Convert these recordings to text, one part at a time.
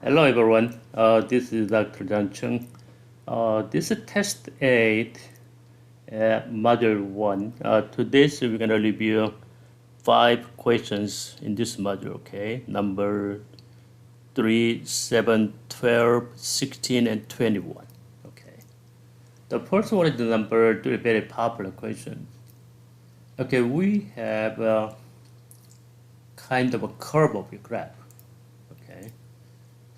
Hello everyone, this is Dr. Chung. This is test 8, module 1. Today we're going to review 5 questions in this module, okay? Number 3, 7, 12, 16, and 21, okay? The first one is the number 3, very popular question. Okay, we have kind of a curve of your graph, okay?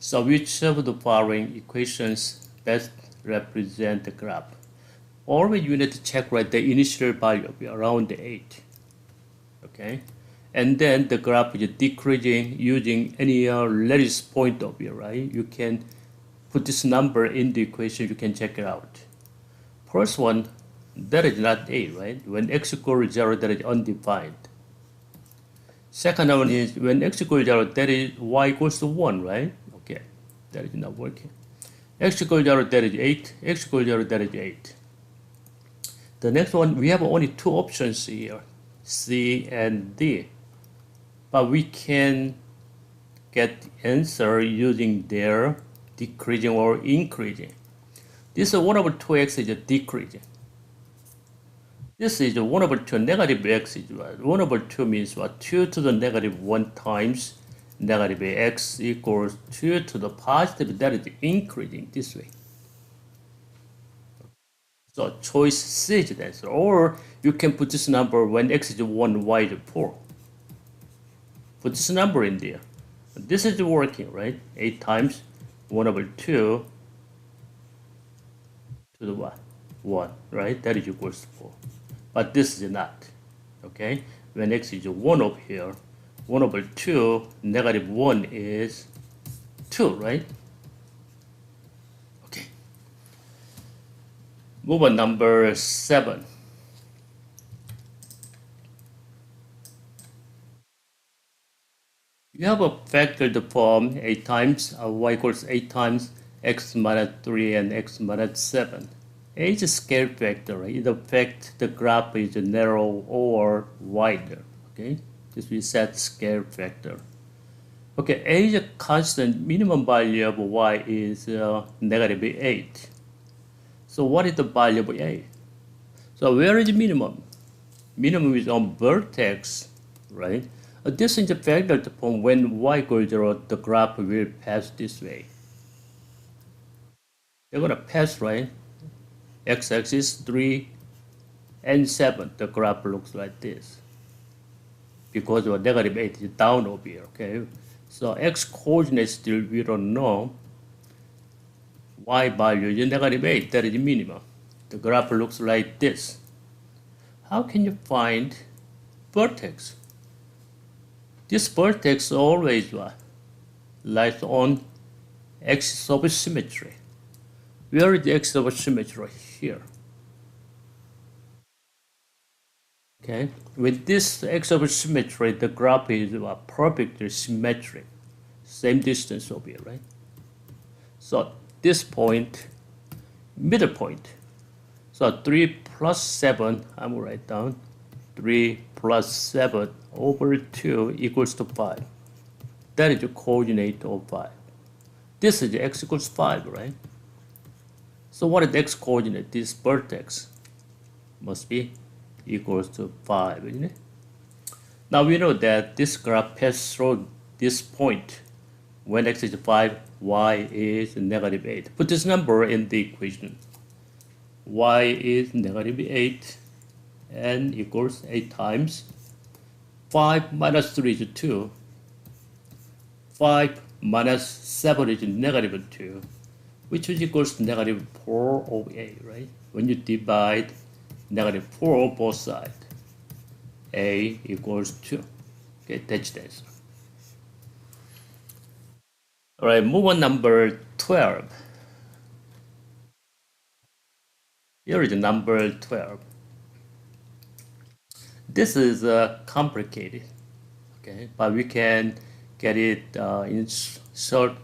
So which of the following equations best represent the graph? Always you need to check right the initial value of around 8. Okay? And then the graph is decreasing using any lattice point of view, right? You can put this number in the equation, you can check it out. First one, that is not 8, right? When x equals 0, that is undefined. Second one is when x equals 0, that is y equals to 1, right? Okay, that is not working. X equals 0, that is 8. X equals 0, that is 8. The next one, we have only two options here, C and D. But we can get the answer using their decreasing or increasing. This 1 over 2x is a decreasing. This is 1 over 2 negative x is what? 1 over 2 means what? 2 to the negative 1 times negative x equals 2 to the positive, that is increasing this way. So choice C is the answer. Or you can put this number when x is 1, y is 4. Put this number in there. This is working, right? 8 times 1 over 2 to the what? 1, right? That is equals to 4. But this is not, okay? When x is 1 up here, 1 over 2, negative 1 is 2, right? Okay. Move on, number 7. You have a factored form 8 times y equals 8 times x minus 3 and x minus 7. A is a scale factor, right? It affects the graph is narrow or wider, okay? This we set scale factor. Okay, A is a constant, minimum value of y is negative 8. So what is the value of A? So where is the minimum? Minimum is on vertex, right? This is the factor from when y equals 0, the graph will pass this way. They're gonna pass, right? X-axis 3 and 7, the graph looks like this. Because of negative 8 is down over here, okay? So x coordinate still we don't know. Y value is negative 8, that is minimum. The graph looks like this. How can you find vertex? This vertex always lies on axis of symmetry. Where is the axis of symmetry? Here. Okay, with this axis of symmetry, the graph is perfectly symmetric. Same distance over here, right? So this point, middle point. So 3 plus 7, I'm going to write down 3 plus 7 over 2 equals to 5. That is the coordinate of 5. This is x equals 5, right? So what is the x coordinate? This vertex must be equals to 5, isn't it? Now we know that this graph passes through this point. When x is 5, y is negative 8. Put this number in the equation. Y is negative 8 and equals 8 times 5 minus 3 is 2. 5 minus 7 is negative 2, which is equals to negative 4 over 8, right? When you divide negative 4 on both sides, A equals 2. Okay, that's the answer. All right, move on, number 12. Here is number 12. This is complicated, okay, but we can get it in short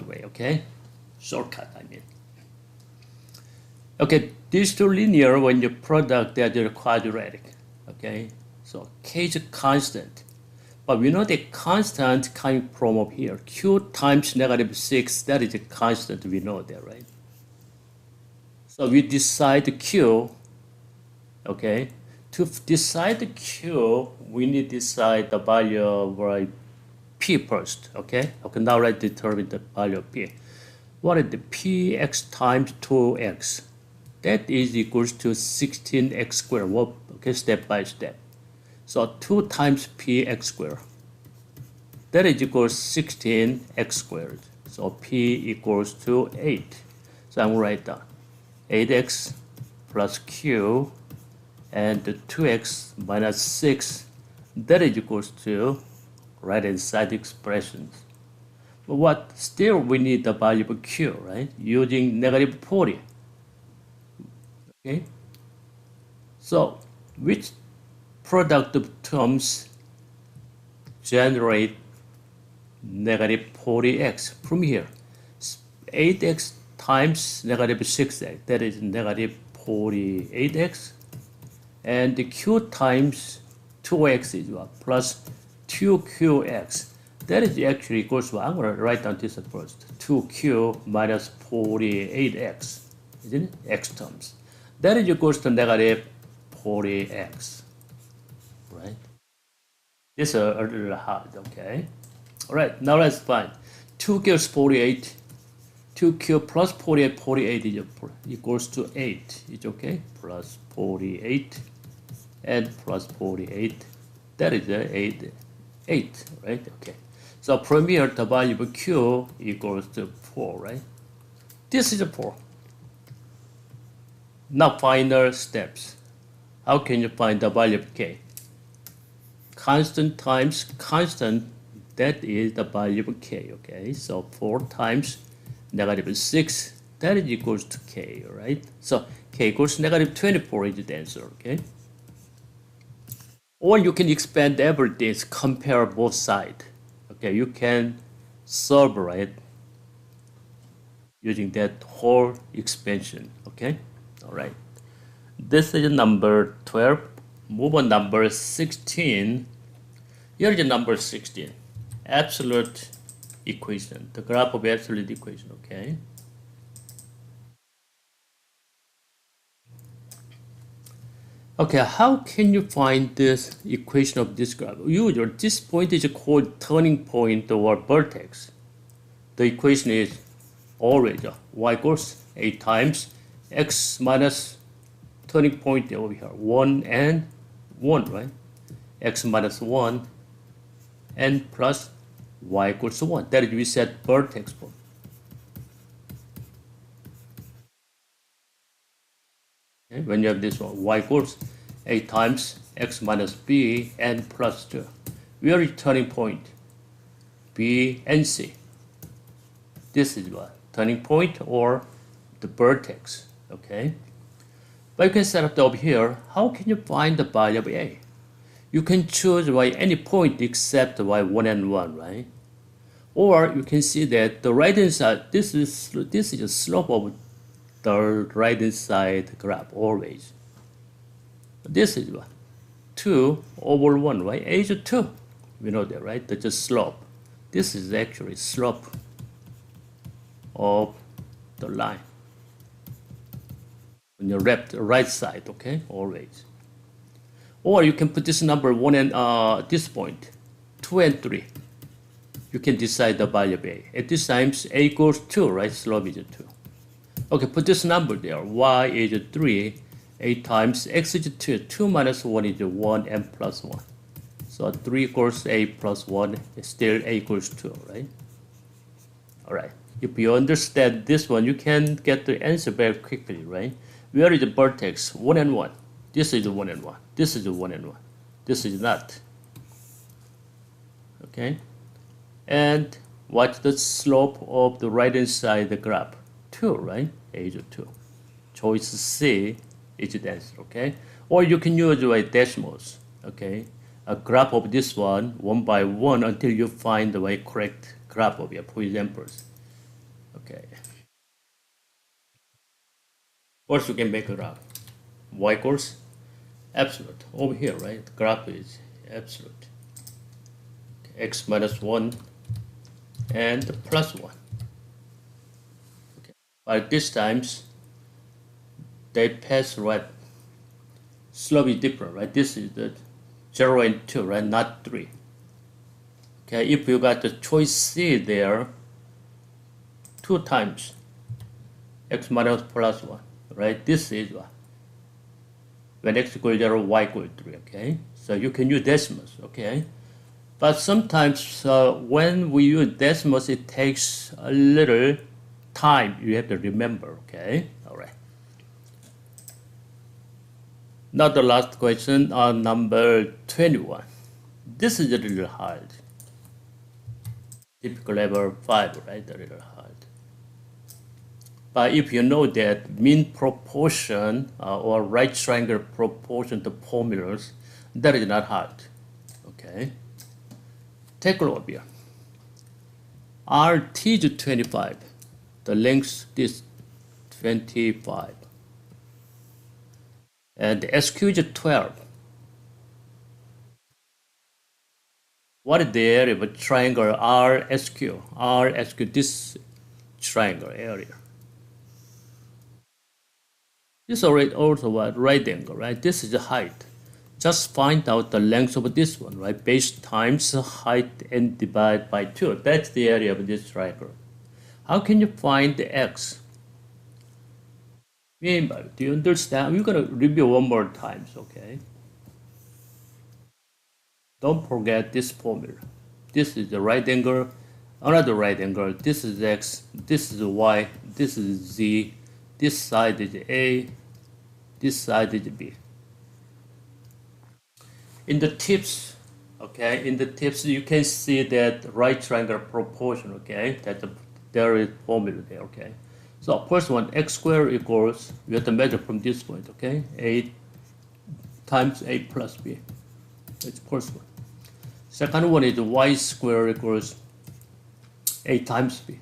way, okay? Shortcut, I mean. Okay, these two linear, when you product, they're quadratic, okay? So K is a constant. But we know the constant coming from up here. Q times negative 6, that is a constant. We know that, right? So we decide Q, okay? To decide Q, we need to decide the value of P first, okay? Okay, now let's determine the value of P. What is the Px times 2x? That is equals to 16x squared. Well, okay, step by step. So 2 times Px squared. That is equals 16x squared. So P equals to 8. So I'm going to write down 8x plus Q and 2x minus 6. That is equals to right hand side expressions. But what still we need the value of Q, right? Using negative 40. Okay. So which product of terms generate negative 40x from here? 8x times negative 6x, that is negative 48x. And the Q times 2x is what? Plus 2qx. That is actually equals to, I'm going to write down this first. 2q minus 48x, isn't it? X terms. That is equals to negative 40x, right? This is a little hard, okay? All right, now let's find 2q is 48. 2q plus 48, 48 is equals to 8. It's okay? Plus 48 and plus 48. That is 8, right? Okay. So from here, the value of q equals to 4, right? This is a 4. Now final steps. How can you find the value of k? Constant times constant, that is the value of k, okay? So 4 times negative 6, that is equals to k, right? So k equals negative 24 is the answer, okay? Or you can expand everything, compare both sides. Okay, you can solve, right, using that whole expansion, okay? All right. This is number 12. Move on number 16. Here is number 16. Absolute equation, the graph of absolute equation, okay? Okay, how can you find this equation of this graph? Usually, this point is called turning point or vertex. The equation is always y equals 8 times x minus turning point over here, 1 and 1, right? X minus 1 and plus y equals 1. That is, we set vertex form. Okay, when you have this one, y equals 8 times x minus b and plus 2. We are turning point b and c. This is what? Turning point or the vertex, okay? But you can set up over here. How can you find the value of a? You can choose any point except y1 and 1, right? Or you can see that the right hand side, this is the slope of the right hand side graph always. This is what? 2 over 1, right? A is 2. We know that, right? That's a slope. This is actually slope of the line on your right side, okay? Always. Or you can put this number 1 and this point, 2 and 3. You can decide the value of a. At this time, a equals 2, right? Slope is 2. Okay, put this number there. Y is 3. 8 times x is 2. 2 minus 1 is 1 and plus 1. So 3 equals a plus 1. Still a equals 2, right? All right. If you understand this one, you can get the answer very quickly, right? Where is the vertex? 1 and 1. This is the 1 and 1. This is the 1 and 1. This is not. Okay? And what's the slope of the right hand side of the graph? 2, right? A is 2. Choice C is the answer, okay? Or you can use decimals, okay? A graph of this one by one, until you find the correct graph of your, for examples. Okay. First, you can make a graph. Y equals absolute. Over here, right? The graph is absolute. x minus 1 and plus 1. Okay. But this times they pass right. Slope is different, right? This is the 0 and 2, right? Not 3. Okay, if you got the choice C there, 2 times x minus plus 1, right? This is what? When x equals 0, y equals 3, okay? So you can use decimals, okay? But sometimes when we use decimals, it takes a little time. You have to remember, okay? All right. Now the last question on number 21. This is a little hard. Typical level 5, right? A little hard. But if you know that mean proportion or right triangle proportion to formulas, that is not hard. Okay. Take a look here. RT is 25. The length is 25. And the SQ is 12. What is the area of a triangle RSQ? RSQ, this triangle area. This is also a right angle, right? This is the height. Just find out the length of this one, right? Base times height and divide by 2. That's the area of this triangle. How can you find the x? Do you understand? We're going to review one more time, okay? Don't forget this formula. This is the right angle, another right angle. This is x, this is y, this is z. This side is A, this side is B. In the tips, okay, in the tips you can see that right triangle proportion, okay, there is formula there, okay. So first one, x squared equals, we have to measure from this point, okay, A times A plus B. That's first one. Second one is y squared equals A times B.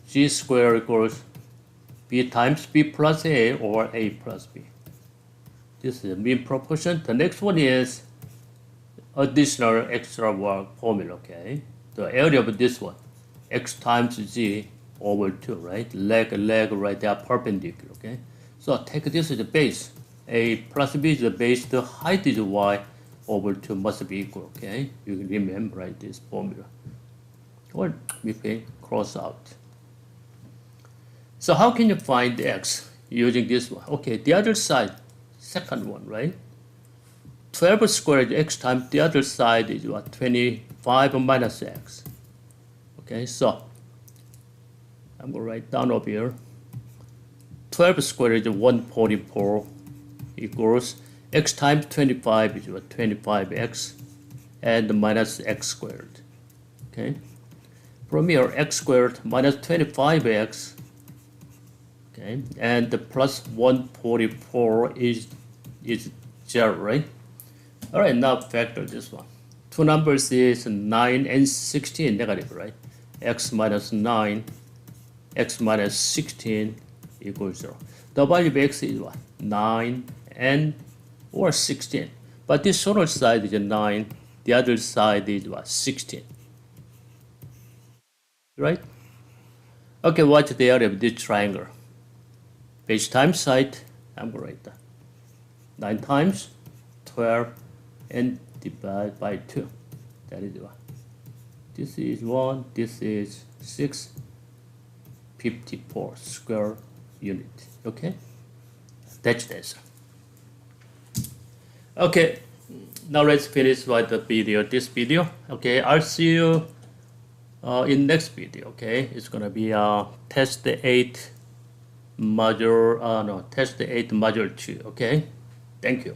G squared equals B times B plus A or A plus B. This is the mean proportion. The next one is additional extra work formula, okay? The area of this one, x times g over 2, right? Leg right there, perpendicular, okay? So take this as the base. A plus B is the base. The height is y over 2 must be equal, okay? You can remember, right, this formula. Or we can cross out. So how can you find x using this one? Okay, the other side, second one, right? 12 squared x times the other side is what? 25 minus x. Okay, so I'm going to write down over here. 12 squared is 144 equals x times 25 is what? 25x and minus x squared. Okay, from here x squared minus 25x. Okay, and the plus 144 is 0, right? All right, now factor this one. Two numbers is 9 and 16 negative, right? X minus 9, x minus 16 equals 0. The value of x is what? 9 and or 16. But this shorter side is 9, the other side is what? 16. Right? Okay, what's the area of this triangle? Base times height, I'm going to write that. 9 times 12 and divide by 2. That is what? This is 1, this is 6, 54 square unit. Okay? That's the answer. Okay, now let's finish with the video, this video. Okay, I'll see you in next video. Okay, it's going to be test 8 module, test 8 module 2. Okay, thank you.